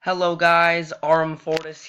Hello guys, Aurum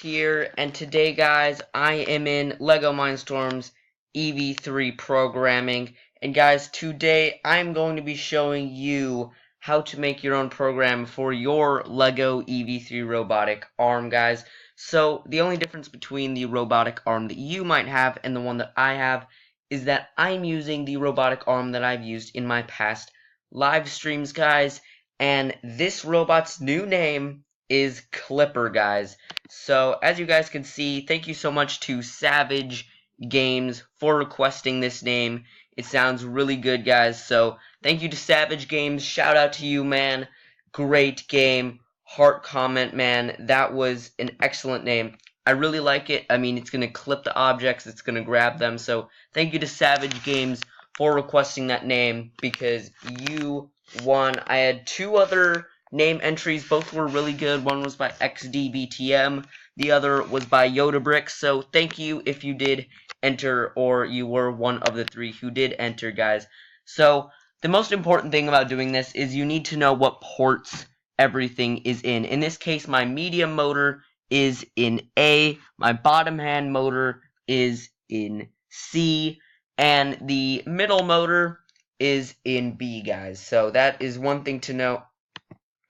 here, and today guys, I am in LEGO MINDSTORMS EV3 programming, and guys, today I'm going to be showing you how to make your own program for your LEGO EV3 Robotic Arm, guys. So, the only difference between the robotic arm that you might have and the one that I have is that I'm using the robotic arm that I've used in my past live streams, guys, and this robot's new name is Clipper, guys. So, as you guys can see, thank you so much to Savage Games for requesting this name. It sounds really good, guys. So, thank you to Savage Games. Shout out to you, man. Great game. Heart comment, man. That was an excellent name. I really like it. I mean, it's going to clip the objects. It's going to grab them. So, thank you to Savage Games for requesting that name because you won. I had two other name entries. Both were really good. One was by XDBTM. The other was by Yoda Brick. So thank you if you did enter, or you were one of the three who did enter, guys. So the most important thing about doing this is you need to know what ports everything is in. In this case, my medium motor is in A. My bottom hand motor is in C. And the middle motor is in B, guys. So that is one thing to know.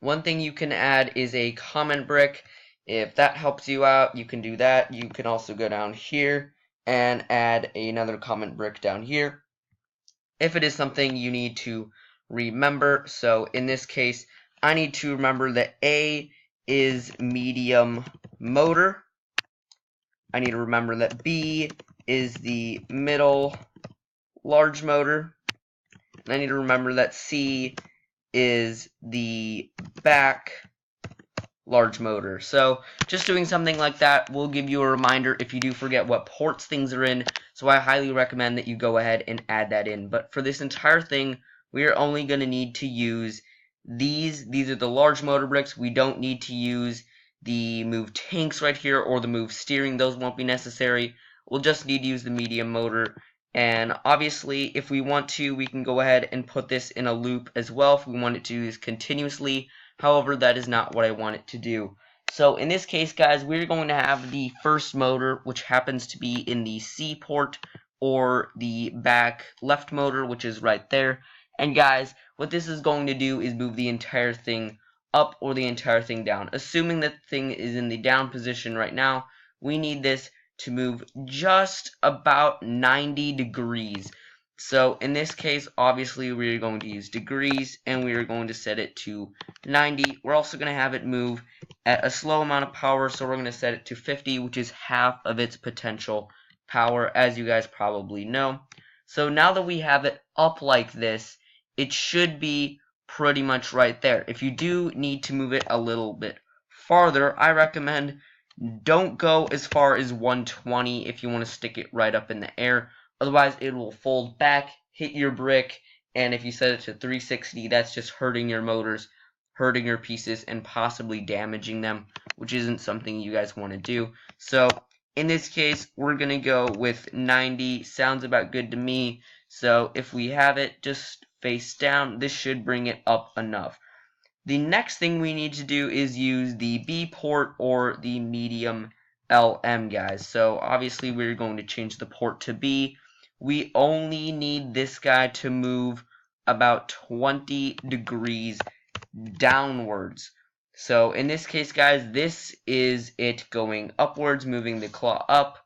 One thing you can add is a comment brick. If that helps you out, you can do that. You can also go down here and add another comment brick down here if it is something you need to remember. So in this case, I need to remember that A is medium motor. I need to remember that B is the middle large motor. And I need to remember that C is the back large motor. So just doing something like that will give you a reminder if you do forget what ports things are in. So I highly recommend that you go ahead and add that in. But for this entire thing, we are only going to need to use these. These are the large motor bricks. We don't need to use the move tanks right here or the move steering. Those won't be necessary. We'll just need to use the medium motor. And obviously, if we want to, we can go ahead and put this in a loop as well if we want it to use continuously. However, that is not what I want it to do. So in this case, guys, we're going to have the first motor, which happens to be in the C port, or the back left motor, which is right there. And guys, what this is going to do is move the entire thing up or the entire thing down. Assuming that the thing is in the down position right now, we need this to move just about 90 degrees. So in this case, obviously, we're going to use degrees, and we are going to set it to 90. We're also going to have it move at a slow amount of power, so we're going to set it to 50, which is half of its potential power, as you guys probably know. So now that we have it up like this, it should be pretty much right there. If you do need to move it a little bit farther, I recommend don't go as far as 120 if you want to stick it right up in the air. Otherwise, it will fold back, hit your brick, and if you set it to 360, that's just hurting your motors, hurting your pieces, and possibly damaging them, which isn't something you guys want to do. So, in this case, we're going to go with 90. Sounds about good to me. So, if we have it just face down, this should bring it up enough. The next thing we need to do is use the B port or the medium LM, guys. So obviously we're going to change the port to B. We only need this guy to move about 20 degrees downwards. So in this case, guys, this is it going upwards, moving the claw up.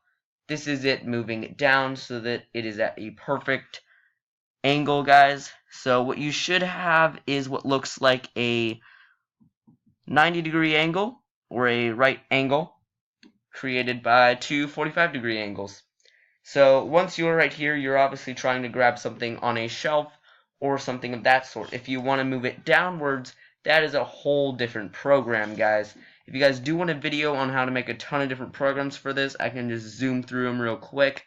This is it moving it down so that it is at a perfect angle, guys. So what you should have is what looks like a 90-degree angle or a right angle created by two 45-degree angles. So once you're right here, you're obviously trying to grab something on a shelf or something of that sort. If you want to move it downwards, that is a whole different program, guys. If you guys do want a video on how to make a ton of different programs for this, I can just zoom through them real quick.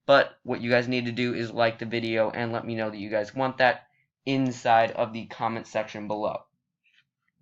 But what you guys need to do is like the video and let me know that you guys want that inside of the comment section below.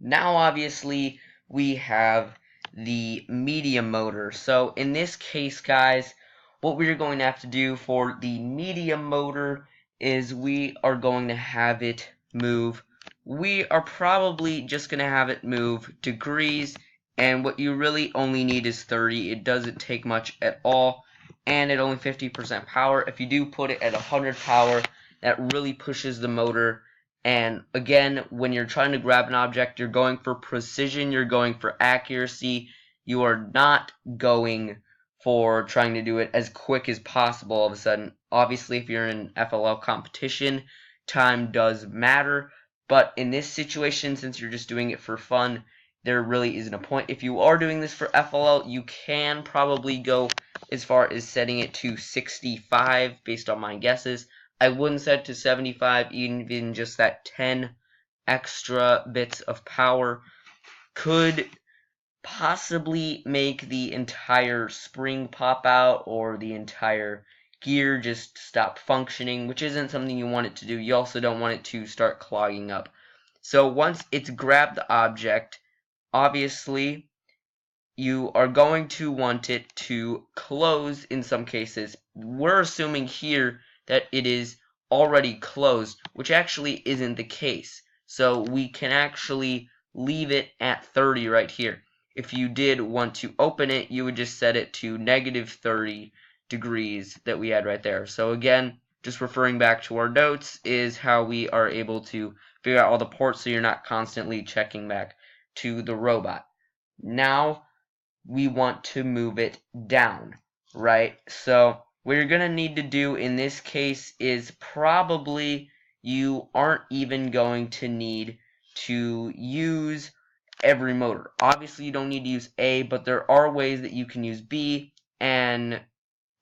Now, obviously, we have the medium motor. So, in this case, guys, what we're going to have to do for the medium motor is we are going to have it move. We are probably just going to have it move degrees and what you really only need is 30. It doesn't take much at all, and at only 50% power. If you do put it at 100 power, that really pushes the motor. And again, when you're trying to grab an object, you're going for precision, you're going for accuracy. You are not going for trying to do it as quick as possible all of a sudden. Obviously, if you're in FLL competition, time does matter. But in this situation, since you're just doing it for fun, there really isn't a point. If you are doing this for FLL, you can probably go as far as setting it to 65 based on my guesses. I wouldn't set it to 75, even just that 10 extra bits of power could possibly make the entire spring pop out or the entire gear just stop functioning, which isn't something you want it to do. You also don't want it to start clogging up. So once it's grabbed the object, obviously you are going to want it to close in some cases. We're assuming here that it is already closed, which actually isn't the case. So we can actually leave it at 30 right here. If you did want to open it, you would just set it to negative 30 degrees that we had right there. So again, just referring back to our notes is how we are able to figure out all the ports so you're not constantly checking back to the robot. Now we want to move it down, right? So what you're going to need to do in this case is probably you aren't even going to need to use every motor. Obviously you don't need to use A, but there are ways that you can use B, and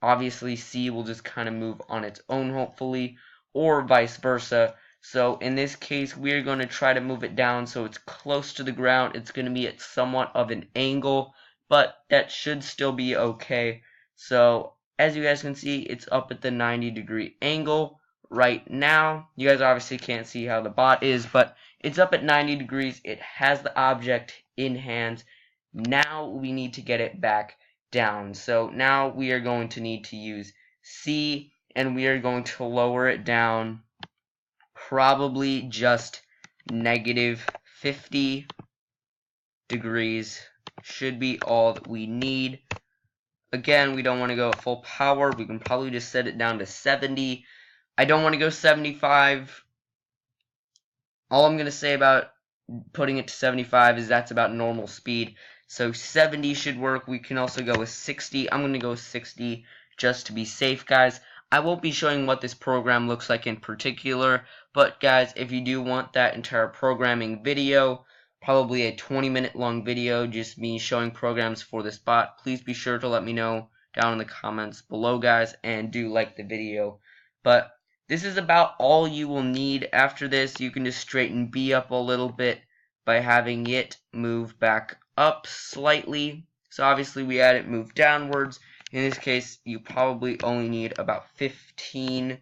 obviously C will just kind of move on its own hopefully, or vice versa. So in this case we're going to try to move it down so it's close to the ground. It's going to be at somewhat of an angle, but that should still be okay. So as you guys can see, it's up at the 90-degree angle right now. You guys obviously can't see how the bot is, but it's up at 90 degrees. It has the object in hand. Now we need to get it back down. So now we are going to need to use C, and we are going to lower it down probably just negative 50 degrees. Should be all that we need. Again, we don't want to go at full power. We can probably just set it down to 70. I don't want to go 75. All I'm going to say about putting it to 75 is that's about normal speed. So 70 should work. We can also go with 60. I'm going to go with 60 just to be safe, guys. I won't be showing what this program looks like in particular, but guys, if you do want that entire programming video, probably a 20-minute long video, just me showing programs for this bot, please be sure to let me know down in the comments below, guys, and do like the video. But this is about all you will need. After this, you can just straighten B up a little bit by having it move back up slightly. So obviously we had it move downwards. In this case, you probably only need about 15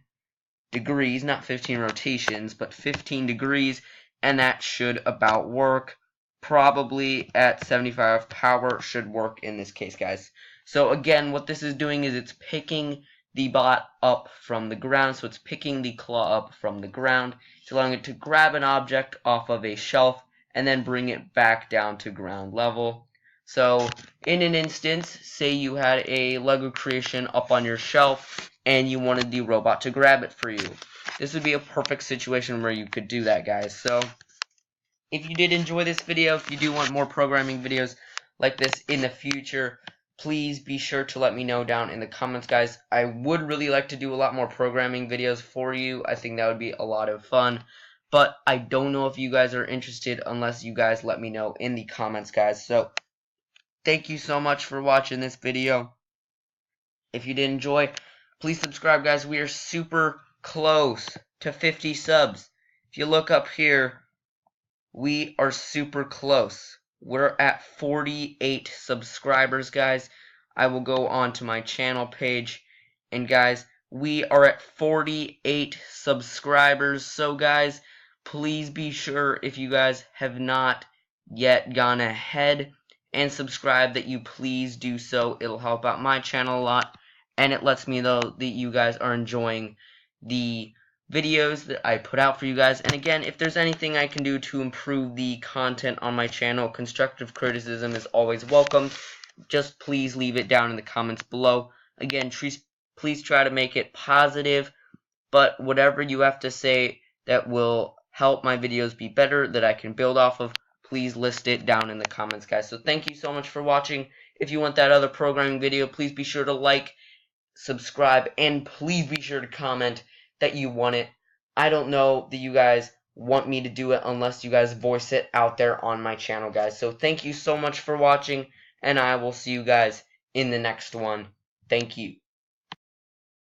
degrees, not 15 rotations, but 15 degrees, and that should about work. Probably at 75 power should work in this case, guys. So again, what this is doing is it's picking the bot up from the ground, so it's picking the claw up from the ground. It's allowing it to grab an object off of a shelf and then bring it back down to ground level. So in an instance, say you had a Lego creation up on your shelf and you wanted the robot to grab it for you. This would be a perfect situation where you could do that, guys. So if you did enjoy this video, if you do want more programming videos like this in the future, please be sure to let me know down in the comments, guys. I would really like to do a lot more programming videos for you. I think that would be a lot of fun. But I don't know if you guys are interested unless you guys let me know in the comments, guys. So thank you so much for watching this video. If you did enjoy, please subscribe, guys. We are super close to 50 subs. If you look up here, we are super close. We're at 48 subscribers, guys. I will go on to my channel page, and guys, we are at 48 subscribers. So guys, please be sure, if you guys have not yet gone ahead and subscribe, that you please do so. It'll help out my channel a lot, and it lets me know that you guys are enjoying the videos that I put out for you guys. And again, if there's anything I can do to improve the content on my channel, constructive criticism is always welcome. Just please leave it down in the comments below. Again, please try to make it positive, but whatever you have to say that will help my videos be better, that I can build off of, please list it down in the comments, guys. So thank you so much for watching. If you want that other programming video, please be sure to like, subscribe, and please be sure to comment that you want it. I don't know that you guys want me to do it unless you guys voice it out there on my channel, guys. So thank you so much for watching, and I will see you guys in the next one. Thank you.